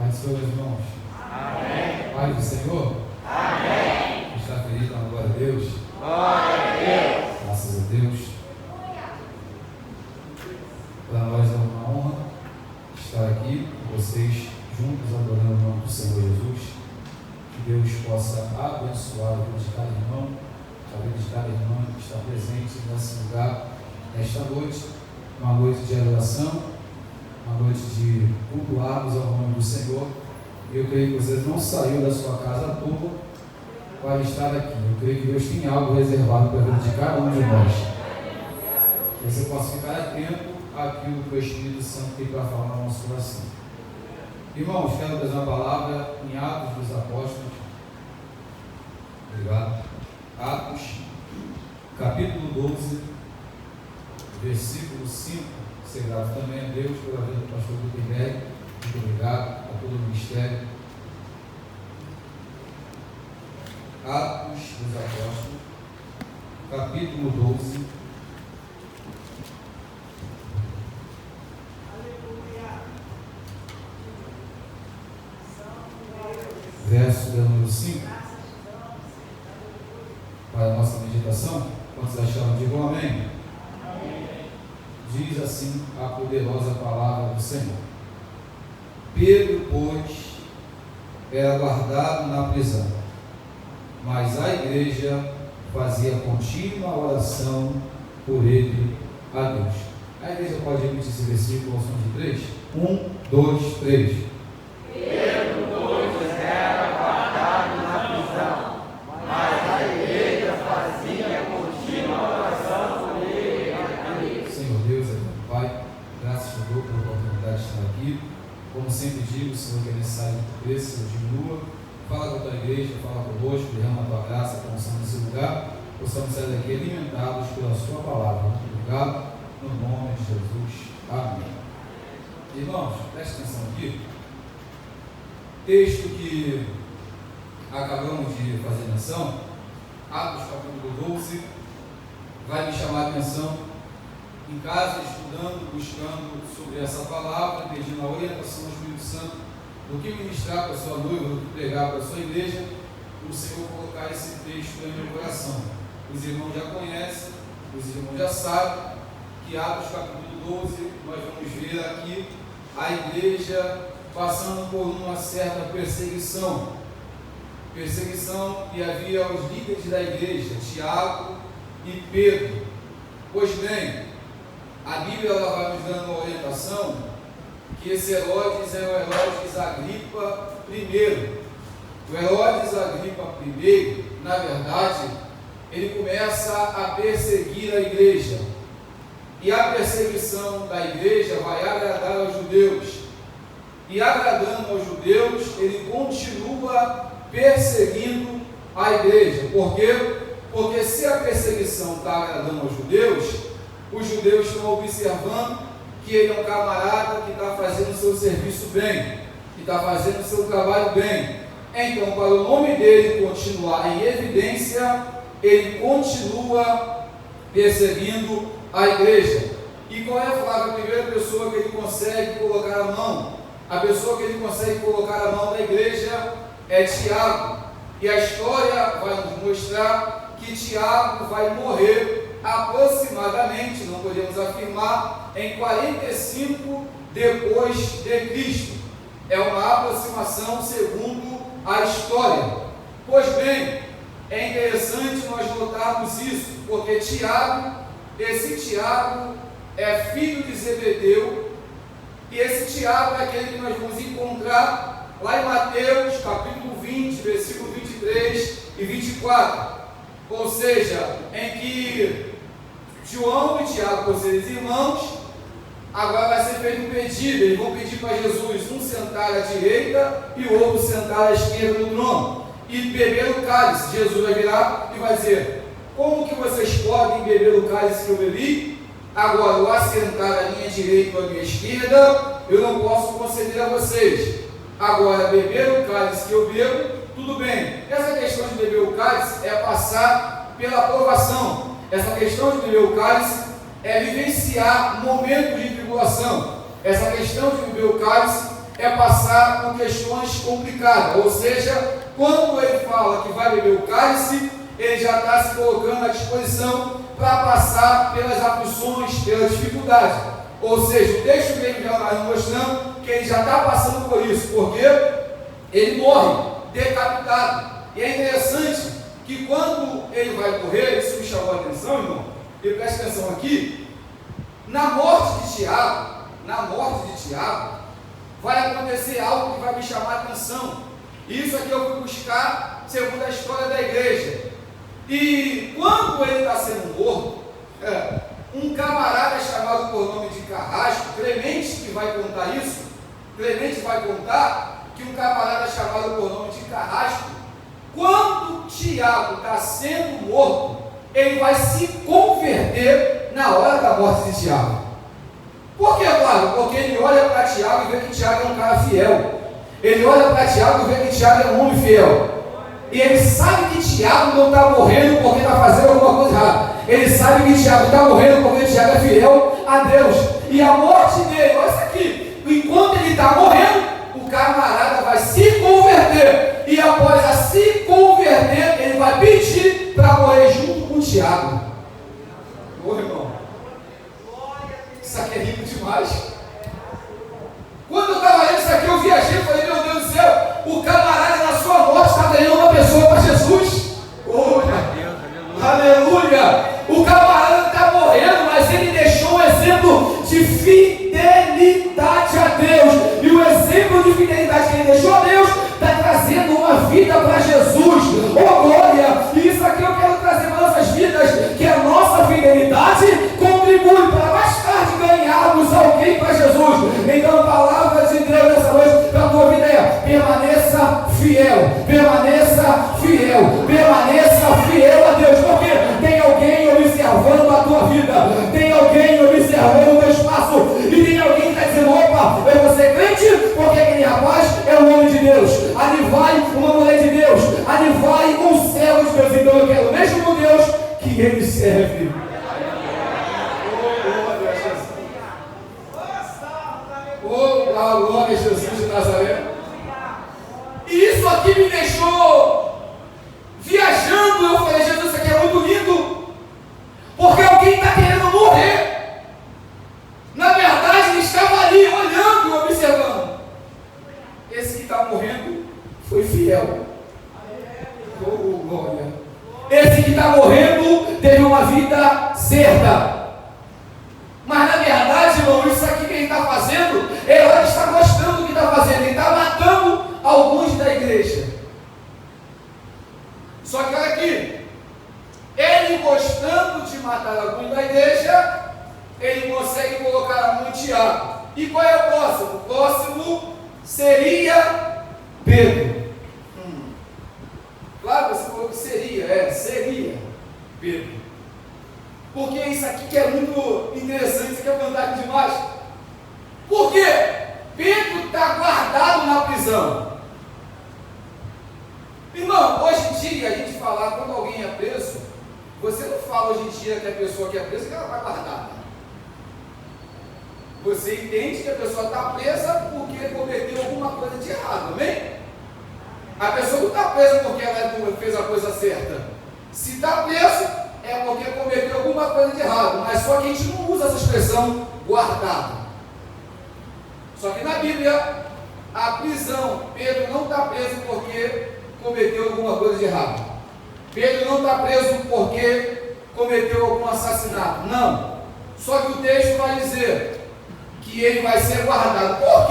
Paz do Senhor, meus irmãos. Amém. Paz do Senhor. Amém. Está feliz, dando glória a Deus. Glória a Deus. Graças a Deus. Para nós é uma honra estar aqui com vocês, juntos, adorando o nome do Senhor Jesus. Que Deus possa abençoar a vida de cada irmão, a vida de cada irmã que está presente nesse lugar, nesta noite, uma noite de adoração, uma noite de cultuarmos ao nome do Senhor. Eu creio que vocês não saíram da sua casa à toa para estar aqui. Eu creio que Deus tem algo reservado para a vida de cada um de nós. Que você possa ficar atento àquilo que o Espírito Santo tem para falar no nosso coração. Irmãos, quero trazer uma palavra em Atos dos Apóstolos. Obrigado. Atos, capítulo 12, versículo 5. Ser grato também a Deus pela vida do pastor Guilherme. Muito obrigado a todo o ministério. Atos dos Apóstolos, capítulo 12. Verso número 5. Para a nossa meditação. Quantos acharam? Digam amém. Diz assim a poderosa palavra do Senhor. Pedro, pois, era guardado na prisão, mas a igreja fazia contínua oração por ele a Deus. A igreja pode repetir esse versículo ao som de 3? 1, 2, 3. Pedro, pois, era guardado na prisão, mas a igreja fazia contínua oração por ele a Deus. Senhor Deus, Pai, graças te dou pela oportunidade de estar aqui. Como sempre digo, Senhor, que é necessário que tu cresça, Senhor, diminua. Fala com a tua igreja, fala conosco, derrama a tua graça, a tua unção nesse lugar. Possamos sair daqui alimentados pela sua palavra. Muito obrigado, no nome de Jesus. Amém. Irmãos, preste atenção aqui. Texto que acabamos de fazer menção, Atos capítulo 12, vai me chamar a atenção. Em casa, estudando, buscando sobre essa palavra, pedindo a orientação do Espírito Santo, do que ministrar para a sua noiva, do que pregar para a sua igreja, o Senhor colocar esse texto no meu coração. Os irmãos já conhecem, os irmãos já sabem, que Atos capítulo 12, nós vamos ver aqui a igreja passando por uma certa perseguição. Perseguição que havia aos líderes da igreja, Tiago e Pedro. Pois bem, a Bíblia ela vai nos dando uma orientação que esse Herodes é o Herodes Agripa I. O Herodes Agripa I, na verdade, ele começa a perseguir a igreja. E a perseguição da igreja vai agradar aos judeus. E agradando aos judeus, ele continua perseguindo a igreja. Por quê? Porque se a perseguição está agradando aos judeus, os judeus estão observando que ele é um camarada que está fazendo o seu serviço bem, que está fazendo o seu trabalho bem. Então, para o nome dele continuar em evidência, ele continua perseguindo a igreja. E qual é, Flávio, a primeira pessoa que ele consegue colocar a mão? A pessoa que ele consegue colocar a mão da igreja é Tiago. E a história vai nos mostrar que Tiago vai morrer aproximadamente, não podemos afirmar, em 45 depois de Cristo. É uma aproximação segundo a história. Pois bem, é interessante nós notarmos isso, porque esse Tiago é filho de Zebedeu, e esse Tiago é aquele que nós vamos encontrar lá em Mateus capítulo 20, versículo 23 e 24. Ou seja, em que João e Tiago, por serem irmãos, agora vai ser feito um pedido. Eles vão pedir para Jesus um sentar à direita e o outro sentar à esquerda do trono e beber o cálice. Jesus vai virar e vai dizer: como que vocês podem beber o cálice que eu bebi? Agora, o assentar à minha direita ou à minha esquerda, eu não posso conceder a vocês. Agora, beber o cálice que eu bebo, tudo bem. Essa questão de beber o cálice é passar pela aprovação. Essa questão de beber o cálice é vivenciar momentos de tribulação. Essa questão de beber o cálice é passar por questões complicadas, ou seja, quando ele fala que vai beber o cálice, ele já está se colocando à disposição para passar pelas aflições, pelas dificuldades. Ou seja, o texto mesmo já está mostrando que ele já está passando por isso, porque ele morre decapitado. E é interessante que quando ele vai morrer, isso me chamou a atenção, irmão, e presta atenção aqui, na morte de Tiago, vai acontecer algo que vai me chamar a atenção. Isso aqui eu fui buscar segundo a história da igreja. E quando ele está sendo morto, um camarada chamado por nome de Carrasco, Clemente que vai contar isso, Clemente vai contar que um camarada chamado por nome de Carrasco, quando Tiago está sendo morto, ele vai se converter na hora da morte de Tiago. Por que, claro? Porque ele olha para Tiago e vê que Tiago é um cara fiel. Ele olha para Tiago e vê que Tiago é um homem fiel. E ele sabe que Tiago não está morrendo porque está fazendo alguma coisa errada. Ele sabe que Tiago está morrendo porque Tiago é fiel a Deus. E a morte dele, olha isso aqui, enquanto ele está morrendo, o camarada vai se converter. E após a se converter, ele vai pedir para morrer junto com Tiago. Ô irmão, isso aqui é rico demais. Quando eu estava lendo isso aqui, eu viajei e falei, meu Deus do céu, o camarada na sua morte está ganhando uma pessoa para Jesus. Oh, aleluia! O camarada está morrendo, mas ele deixou um exemplo de fidelidade a Deus. E o exemplo de fidelidade que ele deixou a Deus está trazendo uma vida para Jesus. Oh, glória! E isso aqui eu quero trazer para nossas vidas, que a nossa fidelidade contribui para mais tarde ganharmos alguém para Jesus. Então a palavra de Deus nessa noite para a tua vida é: permaneça fiel, permaneça fiel, permaneça fiel a Deus, porque tem alguém observando a tua vida, tem alguém observando o teu espaço, e tem alguém que está dizendo: opa, eu vou ser crente porque aquele rapaz é um homem de Deus, ali vai uma mulher de Deus, ali vai um servo de Deus. Então eu quero o mesmo Deus que ele serve. Oh, glória a Jesus de Nazaré. E isso aqui me deixou viajando. Eu falei: Jesus, isso aqui é muito lindo, porque alguém está querendo morrer. Na verdade, ele estava ali olhando e observando. Esse que está morrendo foi fiel. Oh, glória. Esse que está morrendo teve uma vida certa. Mas na verdade, irmão, isso aqui que ele está fazendo, ele está gostando do que está fazendo. Ele está matando alguns da igreja. Só que olha aqui, ele gostando de matar alguns da igreja, ele consegue colocar a mão em Tiago. E qual é o próximo? O próximo seria Pedro. Claro, você falou que seria Pedro. Porque isso aqui que é muito interessante, isso aqui é fantástico demais. Porque Pedro está guardado na prisão. Irmão, hoje em dia a gente falar quando alguém é preso, você não fala hoje em dia que a pessoa que é presa que ela está guardada. Você entende que a pessoa está presa porque cometeu alguma coisa de errado, amém? A pessoa não está presa porque ela fez a coisa certa. Se está preso, é porque cometeu alguma coisa de errado, mas só que a gente não usa essa expressão guardado. Só que na Bíblia, a prisão, Pedro não está preso porque cometeu alguma coisa de errado. Pedro não está preso porque cometeu algum assassinato, não. Só que o texto vai dizer que ele vai ser guardado. Por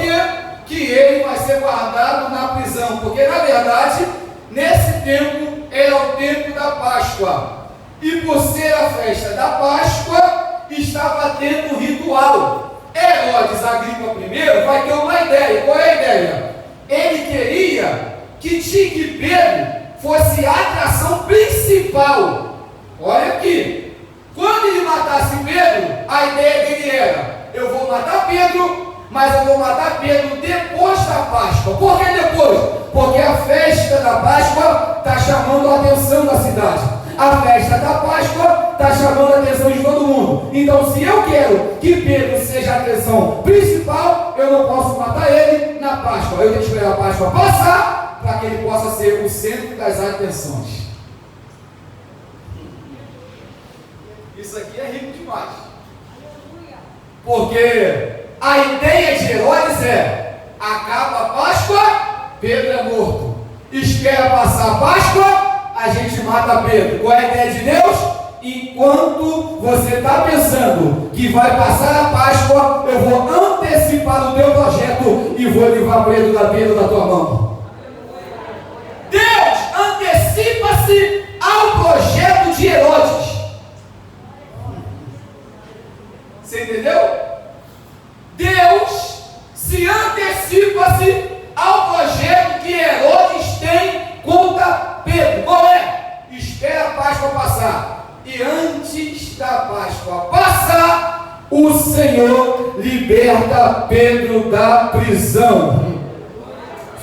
que ele vai ser guardado na prisão? Porque na verdade, nesse tempo, era o tempo da Páscoa. E por ser a festa da Páscoa, estava tendo um ritual. Herodes Agripa I vai ter uma ideia. Qual é a ideia? Ele queria que Pedro fosse a atração principal. Olha aqui. Quando ele matasse Pedro, a ideia dele era: eu vou matar Pedro, mas eu vou matar Pedro depois da Páscoa. Por que depois? Porque a festa da Páscoa está chamando a atenção da cidade. A festa da Páscoa está chamando a atenção de todo mundo. Então, se eu quero que Pedro seja a atenção principal, eu não posso matar ele na na Páscoa. Eu tenho que esperar a Páscoa passar para que ele possa ser o centro das atenções. Isso aqui é rico demais. Porque a ideia de Herodes é: acaba a Páscoa, Pedro é morto. Espera passar a Páscoa, a gente mata Pedro. Qual é a ideia de Deus? Enquanto você está pensando que vai passar a Páscoa, eu vou antecipar o teu projeto e vou livrar Pedro da tua mão. Deus antecipa-se ao projeto de Herodes. Você entendeu? Deus se antecipa-se ao projeto que Herodes tem contra Pedro. Qual é? Espera a Páscoa passar. E antes da Páscoa passar, o Senhor liberta Pedro da prisão.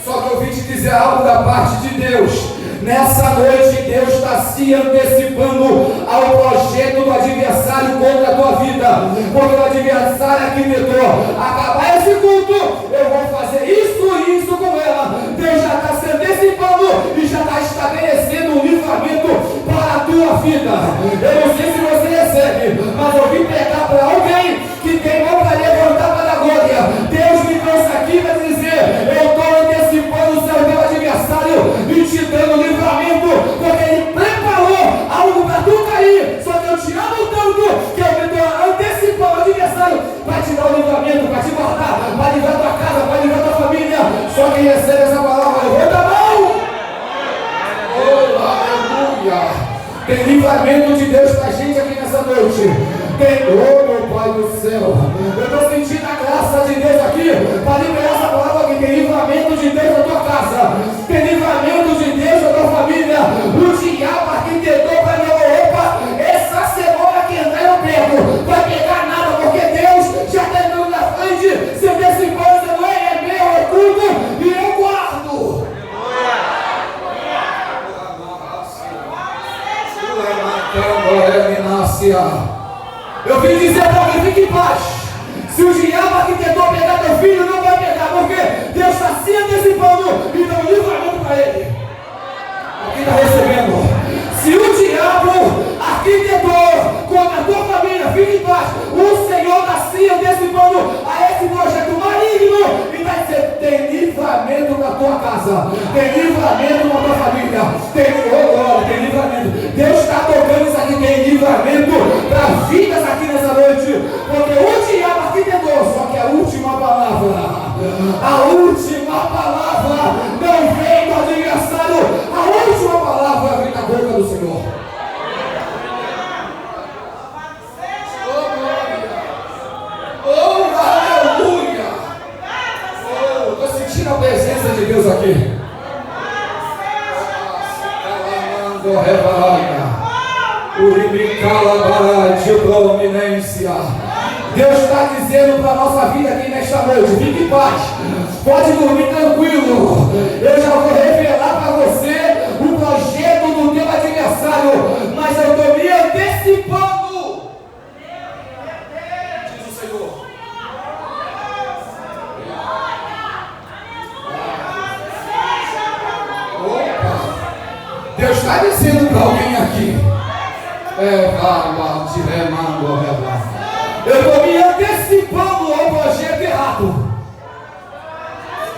Só que eu vim te dizer algo da parte de Deus. Nessa noite Deus está se antecipando ao projeto do adversário contra a tua vida. Porque o adversário aqui tentou acabar esse culto, eu vou fazer isso e isso com ela. Deus já está se antecipando e já está estabelecendo um livramento para a tua vida. Eu não sei se você recebe, mas eu vim pegar para alguém que tem mão para levantar para a glória. Deus me trouxe aqui para dizer: eu estou antecipando o seu adversário e te dando livramento, porque ele preparou algo para tu cair. Só que eu te amo tanto que eu estou antecipando o adversário para te dar o livramento, para te guardar, para livrar tua casa, para livrar tua família. Só quem recebe essa palavra, levanta a mão. Oh, aleluia! Tem livramento de Deus para a gente aqui nessa noite. Tem, oh meu Pai do céu, eu estou sentindo a graça de Deus aqui para liberar essa palavra aqui. Tem livramento de Deus na tua casa, tem livramento de Deus na tua família. O diabo arquitetou para não, opa, essa semana que entrar eu pego, vai pegar nada, porque Deus já está entrando na frente, se antecipando, não é meu, é tudo, e eu guardo. Eu vim dizer para alguém: fique em paz. Se o diabo aqui tentou pegar teu filho, não vai pegar, porque Deus está se antecipando e dando livramento para ele. Alguém está recebendo? Se o diabo aqui tentou contra a tua família, fique em paz. O Senhor está se antecipando a esse projeto maligno e vai dizer: tem livramento na tua casa, tem livramento na tua família, tem livramento. Deus está tocando isso aqui, tem livramento para vidas aqui nessa noite, porque o diabo aqui tentou, só que a última palavra não vem do adversário, a última palavra vem da boca do Senhor. Oh, aleluia! Oh, estou sentindo a presença de Deus aqui. Deus está dizendo para a nossa vida aqui nesta noite: fique em paz, pode dormir tranquilo. Eu já vou revelar para você o projeto do teu adversário, mas eu estou me antecipando, diz o Senhor. Deus está dizendo para alguém aqui: eu estou me antecipando ao projeto errado.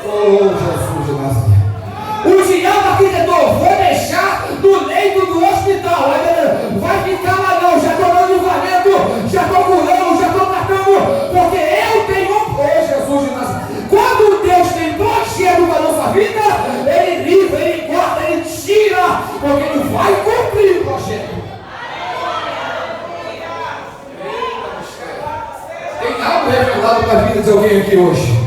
Oh, Jesus de Nazaré. O diabo aqui tentou: vou deixar no leito do hospital, vai ficar lá não, já estou dando livramento, já estou curando, já estou tratando, porque eu tenho, oh Jesus de Nazaré. Quando Deus tem projeto para a nossa vida, Ele livra, Ele guarda, Ele tira, porque Ele vai cumprir o projeto. Tem algo revelado para a vida de alguém aqui hoje.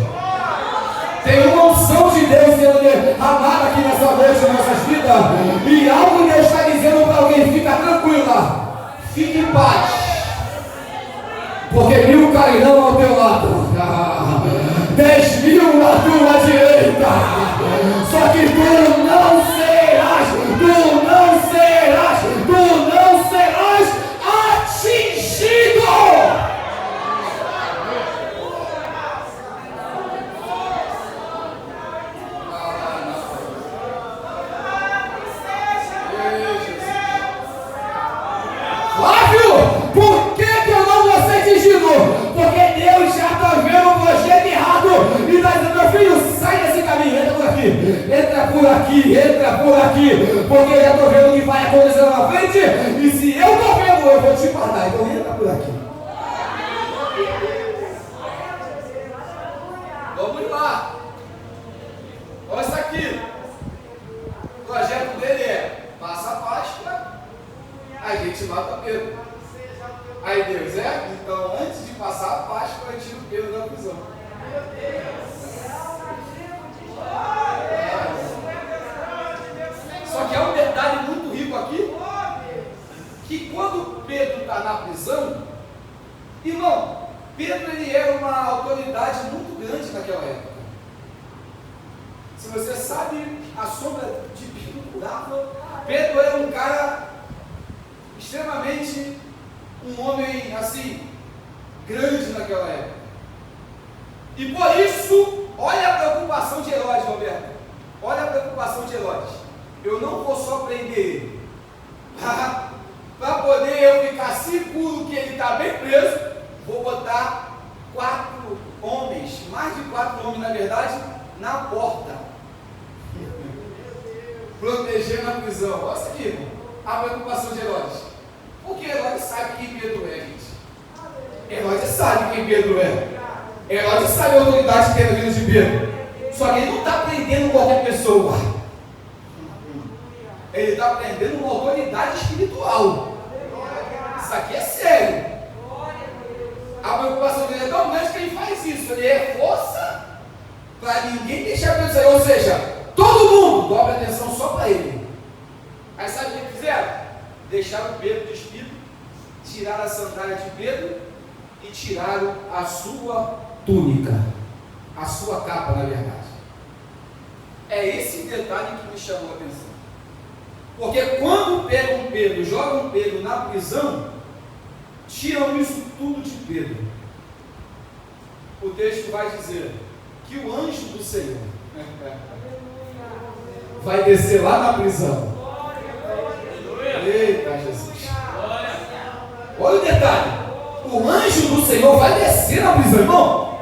Tem uma unção de Deus sendo derramada aqui nessa noite, em nossas vidas. E algo Deus está dizendo para alguém: fica tranquila, fique em paz, porque 1000 cairão ao teu lado, 10.000 à tua direita, só que tu não serás atingido. aqui, entra por aqui, porque eu já estou vendo o que vai acontecer lá na frente, e se eu estou vendo, eu vou te guardar, então entra por aqui. Vamos lá. Olha isso aqui. O projeto dele é: passa a Páscoa, a gente mata Pedro. Aí Deus então antes de passar a Páscoa, eu tiro Pedro da prisão. Meu Deus. Só que há um detalhe muito rico aqui, que quando Pedro está na prisão, irmão, Pedro ele era uma autoridade muito grande naquela época. Se você sabe, a sombra de Pedro curava. Pedro era um cara extremamente, um homem assim, grande naquela época. E por isso, olha a preocupação de Herodes, Roberto. Olha a preocupação de Herodes. Eu não vou só prender ele, para poder eu ficar seguro que ele está bem preso, vou botar 4 homens, mais de 4 homens na verdade, na porta, protegendo a prisão. Olha isso aqui, irmão, a preocupação de Herodes. Porque Herodes sabe quem Pedro é, gente. Herodes sabe quem Pedro é. Herodes sabe a autoridade que tem na vida de Pedro. Só que ele não está prendendo qualquer pessoa. Ele está prendendo uma autoridade espiritual. Isso aqui é sério. A preocupação dele é tão grande que ele faz isso. Ele reforça para ninguém deixar Pedro sair. Ou seja, todo mundo dobra atenção só para ele. Aí sabe o que fizeram? Deixaram Pedro despido, tiraram a sandália de Pedro e tiraram a sua túnica, a sua capa, na verdade. É esse detalhe que me chamou a atenção. Porque quando pegam Pedro, jogam Pedro na prisão, tiram isso tudo de Pedro. O texto vai dizer que o anjo do Senhor vai descer lá na prisão. Eita Jesus! Olha o detalhe: o anjo do Senhor vai descer na prisão, irmão.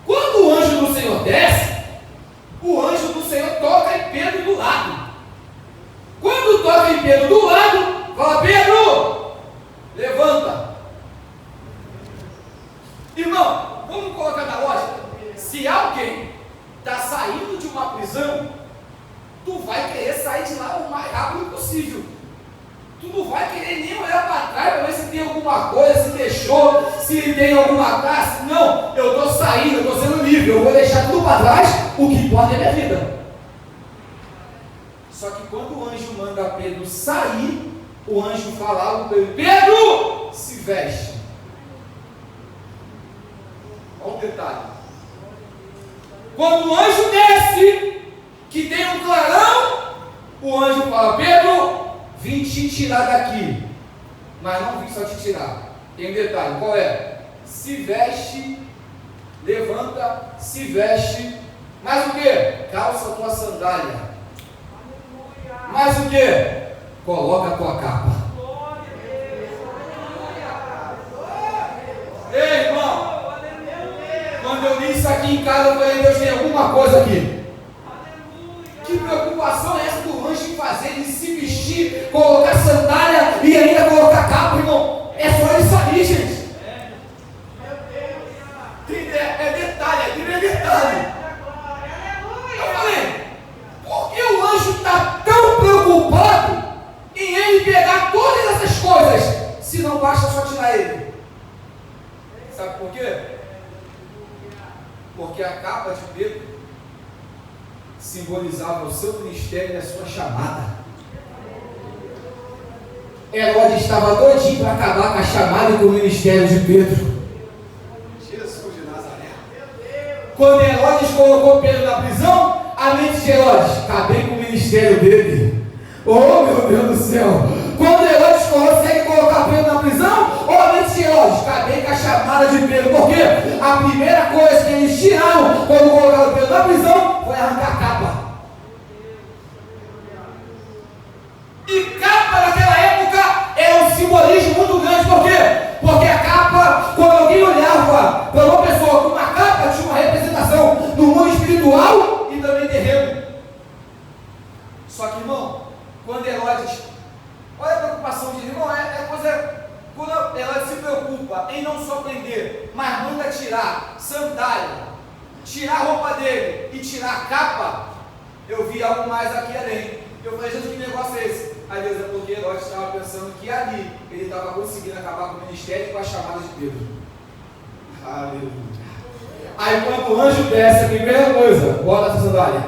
Quando o anjo do Senhor desce, o anjo do Senhor toca em Pedro do lado. Quando toca em Pedro do lado, fala: Pedro, levanta. Irmão, vamos colocar na lógica. Se alguém está saindo de uma prisão, tu vai querer sair de lá o mais rápido possível. Tu não vai querer nem olhar para trás para ver se tem alguma coisa, se deixou, se tem alguma classe. Não, eu estou saindo, eu estou sendo livre, eu vou deixar tudo para trás, o que importa é minha vida. Só que quando o anjo manda Pedro sair, o anjo fala algo para ele: Pedro, se veste. Olha um detalhe: quando o anjo desce, que tem um clarão, o anjo fala: Pedro, vim te tirar daqui. Mas não vim só te tirar. Tem um detalhe: qual é? Se veste, levanta, se veste. Mais o que? Calça a tua sandália. Mais o que? Coloca a tua capa. Ei, irmão, quando eu li isso aqui em casa, eu falei: Deus, tem alguma coisa aqui. Que preocupação é essa do anjo em fazer ele se vestir, colocar sandália e ainda colocar capa, irmão? É só ele sair, gente. É detalhe, aquilo é detalhe. Eu falei: por que o anjo está tão preocupado em ele pegar todas essas coisas, se não basta só tirar ele? Sabe por quê? Porque a capa de Pedro simbolizava o seu ministério e a sua chamada. Herodes estava doidinho para acabar com a chamada e com o ministério de Pedro. Jesus de Nazaré. Quando Herodes colocou Pedro na prisão, a mente de Herodes: acabei com o ministério dele. Oh, meu Deus do céu! Quando Herodes consegue colocar Pedro na prisão, oh, a mente de Herodes: acabei com a chamada de Pedro. Por quê? A primeira coisa que eles tiraram quando colocaram Pedro na prisão foi arrancar a capa. E capa naquela época era um simbolismo muito grande. Por quê? Porque a capa, quando alguém olhava para uma pessoa com uma capa, tinha uma representação do mundo espiritual e também terreno. preocupa em não só prender, mas manda tirar sandália, tirar a roupa dele e tirar a capa, eu vi algo mais aqui além. Eu falei, Jesus, que negócio é esse? Aí Deus, é porque Herodes estava pensando que ali ele estava conseguindo acabar com o ministério e com a chamada de Pedro. Aleluia. Aí quando o anjo desce, a primeira coisa, bota a sua sandália,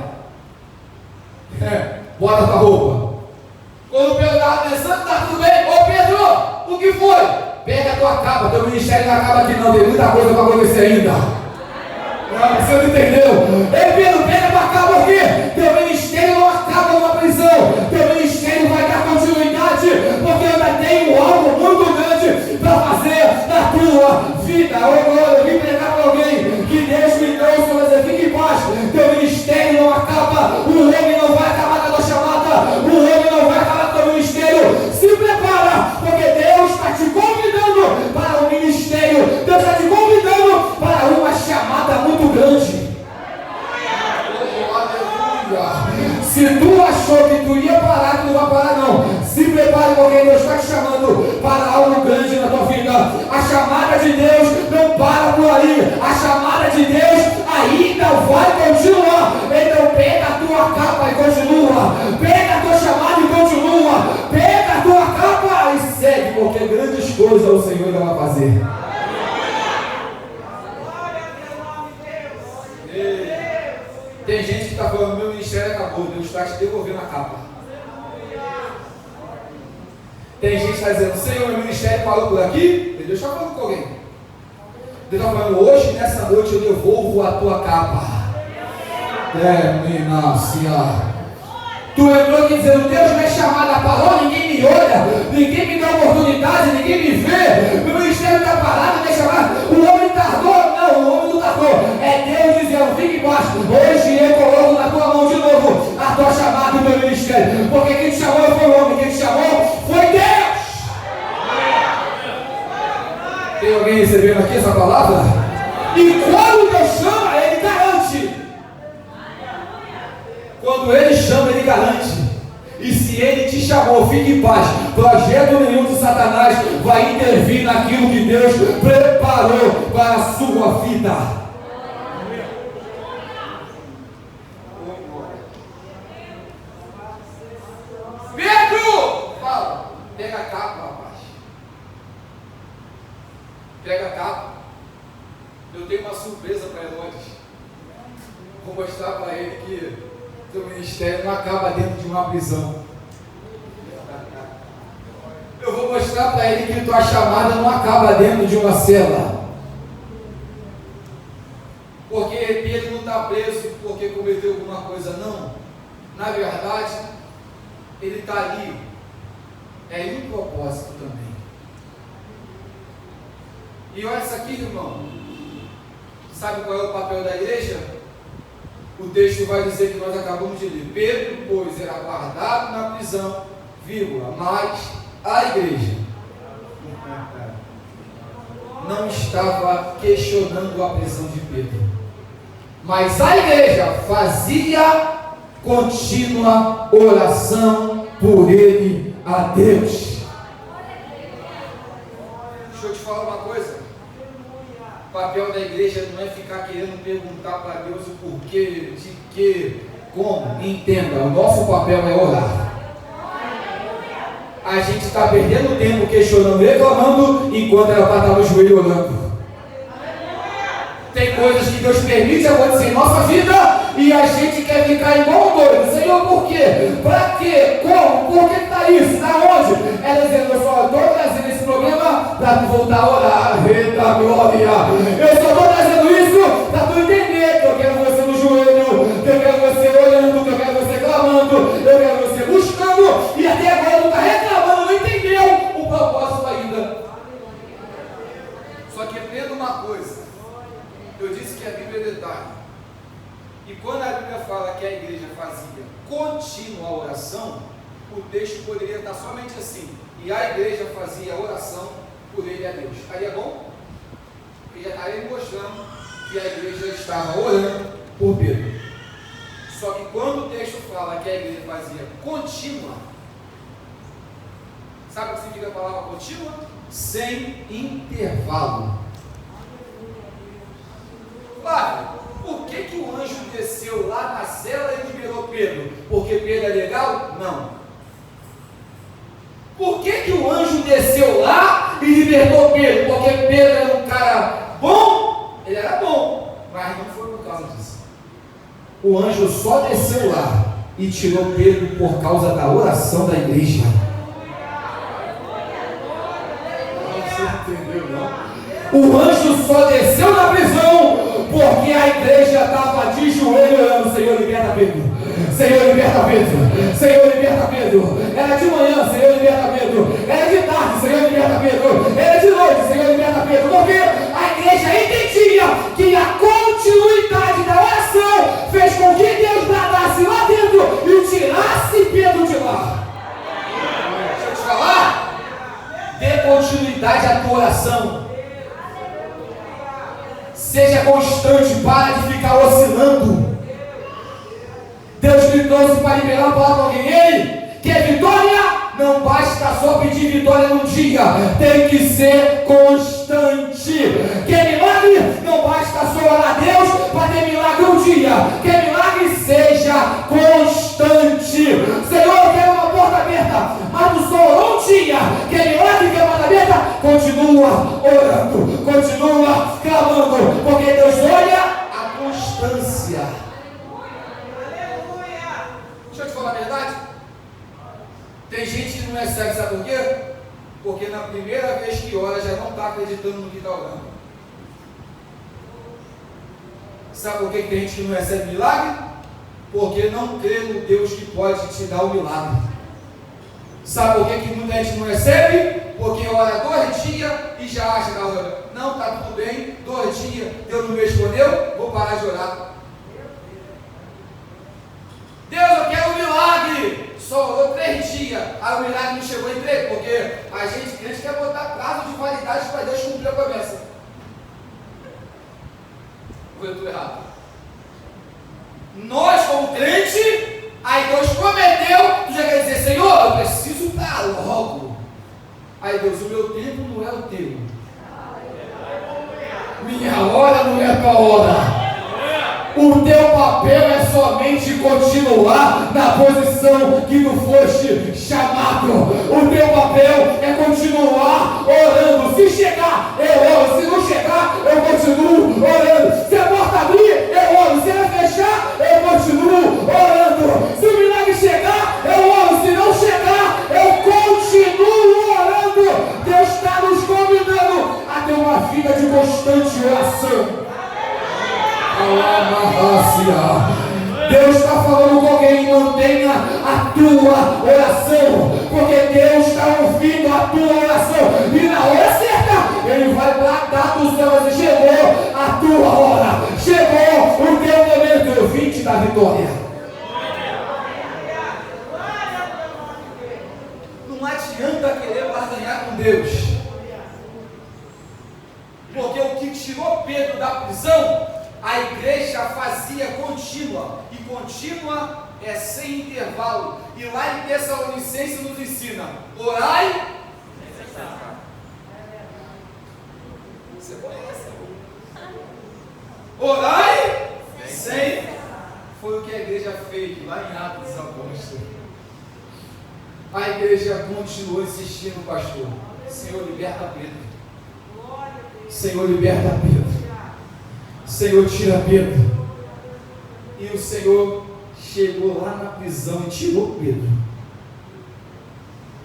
bota a tua roupa. Quando o Pedro estava pensando, tá tudo bem, ô Pedro, o que foi? Pega a tua capa, teu ministério não acaba aqui não, tem muita coisa para acontecer ainda. Você não entendeu? Ei Pedro, pega a tua capa porque teu ministério não acaba numa prisão, teu ministério vai dar continuidade, porque ainda tem algo muito grande para fazer na tua vida. Eu vim pregar para alguém que Deus me deu, Senhor, dizer, fique em paz, teu ministério não acaba, o homem não vai acabar na tua chamada, o homem não vai acabar no teu ministério. Se prepara, porque Deus está te convidando para o ministério, Deus está te convidando para uma chamada muito grande. Se tu achou que tu ia parar, tu não vai parar não. Se prepare, porque Deus está te chamando para algo grande na tua vida. A chamada de Deus não para por aí. A chamada de Deus ainda vai continuar. Então pega a tua capa e continua. Pega a tua chamada e continua. Pega a tua capa e segue, porque grandes coisas o Senhor ainda vai fazer. Tem gente que está falando, meu ministério acabou, Deus está te devolvendo a capa. Tem gente que está dizendo, Senhor, meu ministério parou por aqui. Deus está falando com alguém. Deus está falando, hoje, nessa noite, eu devolvo a tua capa. Tu entrou aqui dizendo, Deus, minha chamada parou, ninguém me olha, ninguém me dá oportunidade, ninguém me vê, meu ministério está parado, minha chamada, o homem tardou. Não, o homem não tardou, é Deus dizendo, fique embaixo, hoje eu coloco na tua mão de novo a tua chamada e o teu ministério, porque quem te chamou foi o homem, quem te chamou foi Deus. Tem alguém recebendo aqui essa palavra? E quando Deus chama, Ele garante. Quando Ele chama, Ele garante. E se Ele te chamou, fique em paz. Projeto nenhum de Satanás vai intervir naquilo que Deus preparou para a sua vida. Pedro! Fala, pega a capa, rapaz. Pega a capa. Eu tenho uma surpresa para Herodes. Vou mostrar para ele que teu ministério não acaba dentro de uma prisão. Eu vou mostrar para ele que tua chamada não acaba dentro de uma cela. Porque Pedro não está preso porque cometeu alguma coisa, não. Na verdade, ele está ali. É um propósito também. E olha isso aqui, irmão. Sabe qual é o papel da igreja? O texto vai dizer que nós acabamos de ler. Pedro, pois, era guardado na prisão, vírgula, mas a igreja não estava questionando a prisão de Pedro. Mas a igreja fazia contínua oração por ele a Deus. Deixa eu te falar uma coisa. O papel da igreja não é ficar querendo perguntar para Deus o porquê, de que, como. Entenda, o nosso papel é orar. A gente está perdendo tempo questionando, reclamando, enquanto ela está no joelho orando. Tem coisas que Deus permite acontecer em nossa vida e a gente quer ficar igual um doido. Senhor, por quê? Para quê? Como? Por que está isso? Da onde? Ela dizendo, eu só estou trazendo esse problema para tu voltar a orar. Eita glória! Eu só estou trazendo isso para tu entender que eu quero você no joelho, que eu quero você orando, que eu quero você clamando, eu quero você buscando, e até agora tu está reclamando, não entendeu o propósito ainda. Só que aprenda uma coisa. Eu disse que a Bíblia é detalhe. E quando a Bíblia fala que a igreja fazia contínua oração, o texto poderia estar somente assim. E a igreja fazia oração por ele a Deus. Aí é bom? E já está aí mostrando que a igreja estava orando por Pedro. Só que quando o texto fala que a igreja fazia contínua, Sabe o que significa a palavra contínua? Sem intervalo. Flávio, por que o anjo desceu lá na cela e liberou Pedro? Porque Pedro é legal? Não. Por que o anjo desceu lá e libertou Pedro? Porque Pedro era um cara bom? Ele era bom, mas não foi por causa disso. O anjo só desceu lá e tirou Pedro por causa da oração da igreja. Você não entendeu, não? O anjo só desceu na prisão porque a igreja estava de joelho orando: Senhor, liberta Pedro, Senhor, liberta Pedro, Senhor, liberta Pedro. Era de manhã, Senhor, liberta Pedro. Era de tarde, Senhor, liberta Pedro. Era de noite, Senhor, liberta Pedro. Porque a igreja entendia que a continuidade da oração fez com que Deus bradasse lá dentro e tirasse Pedro de lá. Deixa eu te falar, dê continuidade à tua oração. Seja constante, para de ficar oscilando. Deus me trouxe para liberar a palavra para alguém. Ei, quer vitória? Não basta só pedir vitória num dia, tem que ser constante. Quer milagre? Não basta só orar a Deus para ter milagre um dia. Quer milagre? Seja constante. Senhor, eu quero uma porta aberta, mas tu só orou um dia. Quer milagre? Quer uma porta aberta? Continua orando, continua clamando, porque Deus olha a constância. Deixa eu te falar a verdade. Tem gente que não recebe, sabe por quê? Porque na primeira vez que ora já não está acreditando no que está orando. Sabe por que tem gente que não recebe milagre? Porque não crê no Deus que pode te dar o milagre. Sabe por que muita gente não recebe? Porque ora 2 dias e já acha que orando. Não, está tudo bem, 2 dias, Deus não me respondeu, vou parar de orar. Deus, eu quero um milagre. Só orou 3 dias, aí o milagre não chegou em 3, porque a gente crente quer botar prazo de validade para Deus cumprir a promessa. Ou eu estou errado? Nós, como crente, aí Deus prometeu, tu já quer dizer: Senhor, eu preciso para logo. Aí Deus: o meu tempo não é o teu, minha hora não é a tua hora. O teu papel é somente continuar na posição que tu foste chamado. O teu papel é continuar orando. Se chegar, eu oro. Se não chegar, eu continuo orando. Se a porta abrir, eu oro. Se ela fechar, eu continuo orando. Se o milagre chegar, eu oro. Se não chegar, eu continuo orando. Deus está nos convidando a ter uma vida de constante oração. Deus está falando com alguém: mantenha a tua oração, porque Deus está ouvindo a tua oração, e na hora certa Ele vai bradar dos céus: e chegou a tua hora, chegou o teu momento, eu vim te dar vitória. Não adianta querer barganhar com Deus, porque o que tirou Pedro da prisão, a igreja fazia contínua, e contínua é sem intervalo. E lá em Tessalonicenses nos ensina: orai. Você conhece? Orai sem. Foi o que a igreja fez lá em Atos dos Apóstolos. A igreja continuou insistindo, pastor: Senhor, liberta Pedro. Senhor, liberta Pedro. Senhor, tira Pedro. E o Senhor chegou lá na prisão e tirou Pedro.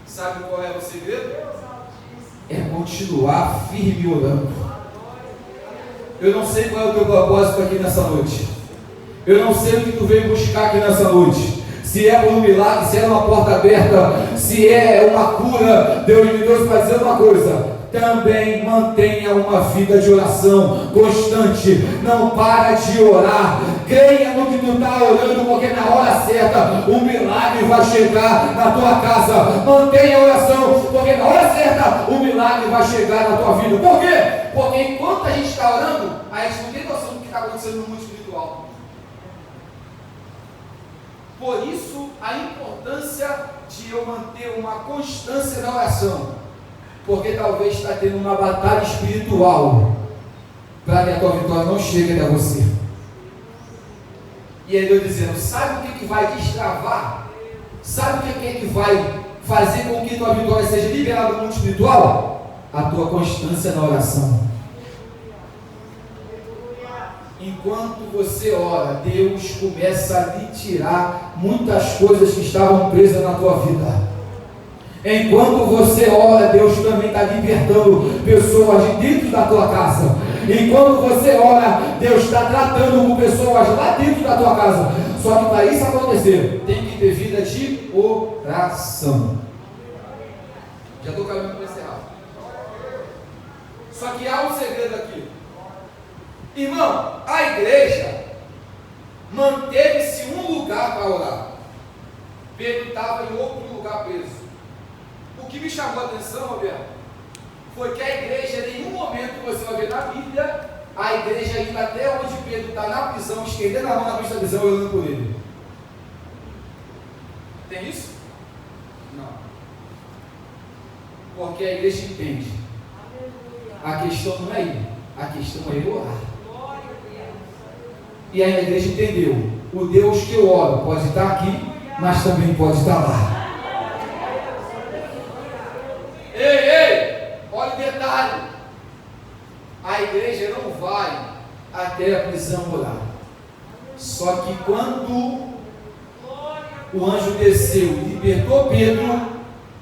Sabe qual é o segredo? É continuar firme orando. Eu não sei qual é o teu propósito aqui nessa noite. Eu não sei o que tu veio buscar aqui nessa noite. Se é por um milagre, se é uma porta aberta, se é uma cura. Deus me trouxe para dizer uma coisa: também mantenha uma vida de oração constante. Não para de orar. Creia no que tu está orando, porque na hora certa o milagre vai chegar na tua casa. Mantenha a oração, porque na hora certa o milagre vai chegar na tua vida. Por quê? Porque enquanto a gente está orando, a gente não tem noção do que está acontecendo no mundo espiritual. Por isso a importância de eu manter uma constância na oração, porque talvez está tendo uma batalha espiritual para que a tua vitória não chegue até você. E aí Deus dizendo, sabe o que vai destravar? Sabe o que vai fazer com que tua vitória seja liberada no mundo espiritual? A tua constância na oração. Enquanto você ora, Deus começa a lhe tirar muitas coisas que estavam presas na tua vida. Enquanto você ora, Deus também está libertando pessoas de dentro da tua casa. Enquanto você ora, Deus está tratando com pessoas lá dentro da tua casa. Só que para isso acontecer, tem que ter vida de oração. Já estou caminhando para encerrar. Só que há um segredo aqui. Irmão, a igreja manteve-se um lugar para orar. Pedro estava em outro lugar preso. O que me chamou a atenção, Roberto, foi que a igreja, em nenhum momento você vai ver na Bíblia, a igreja indo até onde Pedro está na prisão, estendendo a mão na frente da prisão e orando por ele. Tem isso? Não. Porque a igreja entende. A questão não é ir, a questão é orar. E aí a igreja entendeu, o Deus que eu oro pode estar aqui, mas também pode estar lá. Ei, olha o detalhe, a igreja não vai até a prisão orar, só que quando o anjo desceu e libertou Pedro,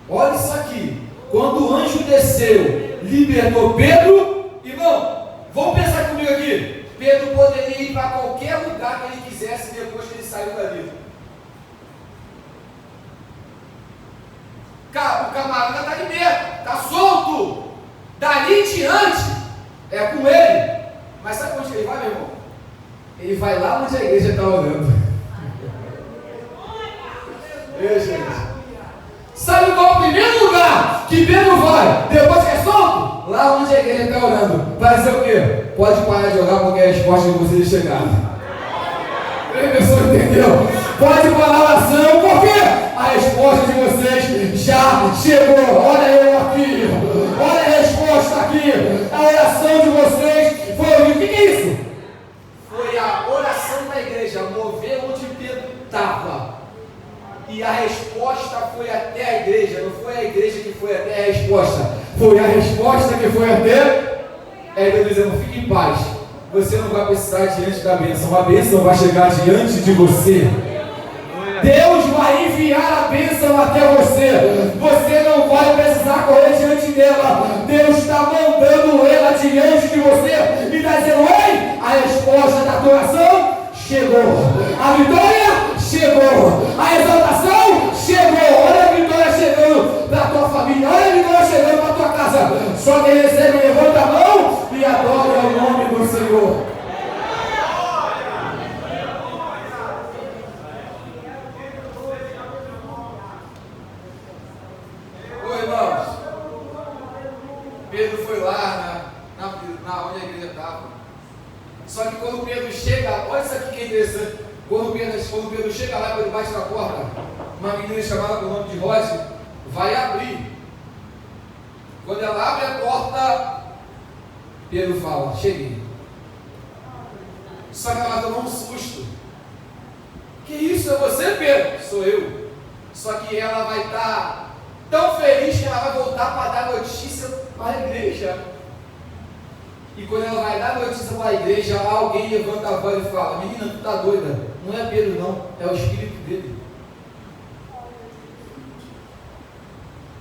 olha isso aqui, quando o anjo desceu, libertou Pedro, irmão, vamos pensar comigo aqui, Pedro poderia ir para qualquer lugar que ele quisesse depois que ele saiu dali. O camarada está liberto, está solto. Dali em diante é com ele. Mas sabe onde ele vai, meu irmão? Ele vai lá onde a igreja está orando. Ei, gente. Sabe qual é o primeiro lugar que Pedro vai depois que é solto? Lá onde a igreja está orando. Para dizer o quê? Pode parar de orar porque a resposta de vocês é chegada. A pessoa entendeu? Pode parar a oração porque a resposta de vocês já chegou. Olha eu aqui. Olha a resposta aqui. A oração de vocês foi ouvida. O que é isso? Foi a oração da igreja mover onde Pedro estava. E a resposta foi até a igreja. Não foi a igreja que foi até a resposta. Foi a resposta que foi até. É Deus dizendo, fique em paz. Você não vai precisar diante da bênção. A bênção vai chegar diante de você. Deus vai enviar a bênção até você. Você não vai precisar correr diante dela. Deus está mandando ela diante de você. E está dizendo, ei, a resposta da tua oração chegou. A vitória chegou. A exaltação chegou. Olha a vitória chegando para a tua família. Olha a vitória chegando para a tua casa. Só quem recebe, levanta a mão e adora o nome do Senhor. Pedro foi lá na onde a igreja estava. Só que quando Pedro chega, olha isso aqui que é interessante. Quando Pedro chega lá, Pedro bate na porta. Uma menina chamada pelo nome de Rose vai abrir. Quando ela abre a porta, Pedro fala, cheguei. Só que ela tomou um susto. Que isso, é você, Pedro? Sou eu. Só que ela vai estar tão feliz que ela vai voltar para dar notícia para a igreja. E quando ela vai dar notícia para a igreja, alguém levanta a voz e fala, menina, tu está doida, não é Pedro não, é o espírito dele.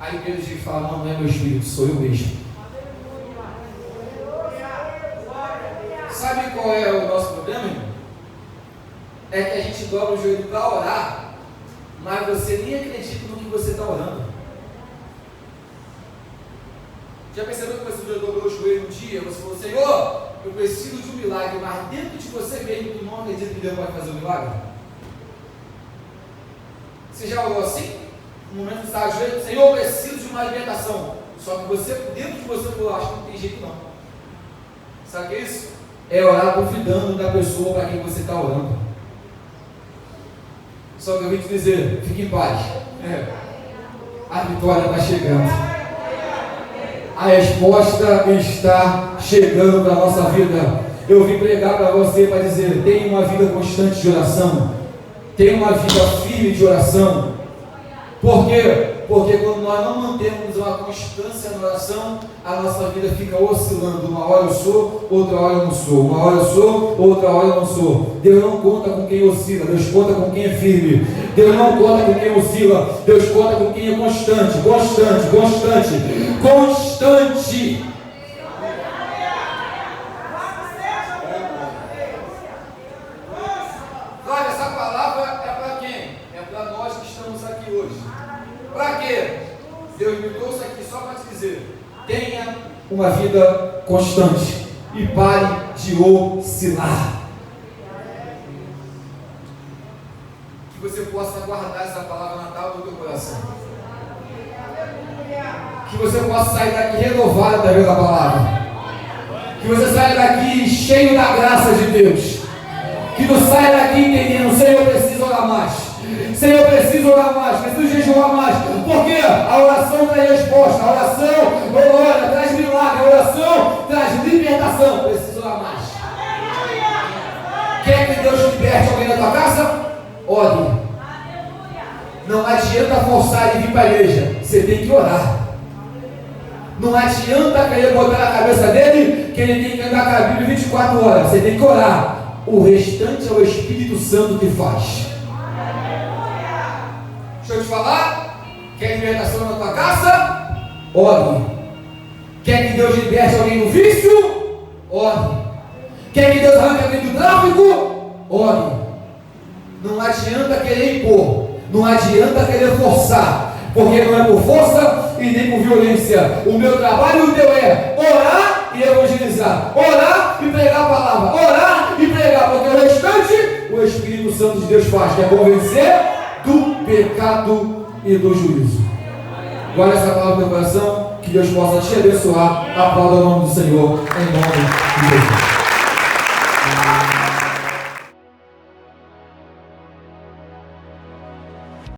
Aí Pedro diz e fala, não é meu espírito, sou eu mesmo. Sabe qual é o nosso problema, irmão? É que a gente dobra o joelho para orar, mas você nem acredita no que você está orando. Já percebeu que você dobrou o joelho um dia? Você falou, Senhor, eu preciso de um milagre, mas dentro de você mesmo, tu não acredita que Deus vai fazer um milagre? Você já orou assim? No momento que você está a joelho, Senhor, eu preciso de uma libertação. Só que você, dentro de você, falou, acho que não tem jeito não. Sabe o que é isso? É orar duvidando da pessoa para quem você está orando. Só que eu vim te dizer, fique em paz. A vitória está chegando. A resposta está chegando para a nossa vida. Eu vim pregar para você para dizer: tenha uma vida constante de oração. Tenha uma vida firme de oração. Por quê? Porque quando nós não mantemos uma constância na oração, a nossa vida fica oscilando. Uma hora eu sou, outra hora eu não sou. Uma hora eu sou, outra hora eu não sou. Deus não conta com quem oscila, Deus conta com quem é firme. Deus não conta com quem oscila, Deus conta com quem é constante. Olha, essa palavra é para quem? É para nós que estamos aqui hoje. Para quê? Deus me trouxe aqui só para te dizer: tenha uma vida constante e pare de oscilar. Que você possa guardar essa palavra natal no teu coração. Que você possa sair daqui renovado através da palavra. Que você saia daqui cheio da graça de Deus. Que tu saia daqui entendendo: Senhor, eu preciso orar mais. Senhor, eu preciso orar mais, preciso jejuar mais. Porque a oração traz resposta, a oração, glória, traz milagre, a oração traz libertação. Preciso orar mais. Quer que Deus liberte alguém na tua casa? Ore. Não adianta forçar ele vir para a igreja, você tem que orar. Não adianta querer botar na cabeça dele que ele tem que andar com a Bíblia 24 horas, você tem que orar. O restante é o Espírito Santo que faz. Deixa eu te falar. Quer libertação na tua casa? Ore. Quer que Deus liberte alguém do vício? Ore. Quer que Deus arranque alguém do tráfico? Ore. Não adianta querer impor, não adianta querer forçar, porque não é por força e nem por violência. O meu trabalho e o teu é orar e evangelizar, orar e pregar a palavra, orar e pregar, porque o restante o Espírito Santo de Deus faz, que é convencer do pecado e do juízo. Guarda essa palavra no teu coração, que Deus possa te abençoar. Aplauda o nome do Senhor, em nome de Jesus.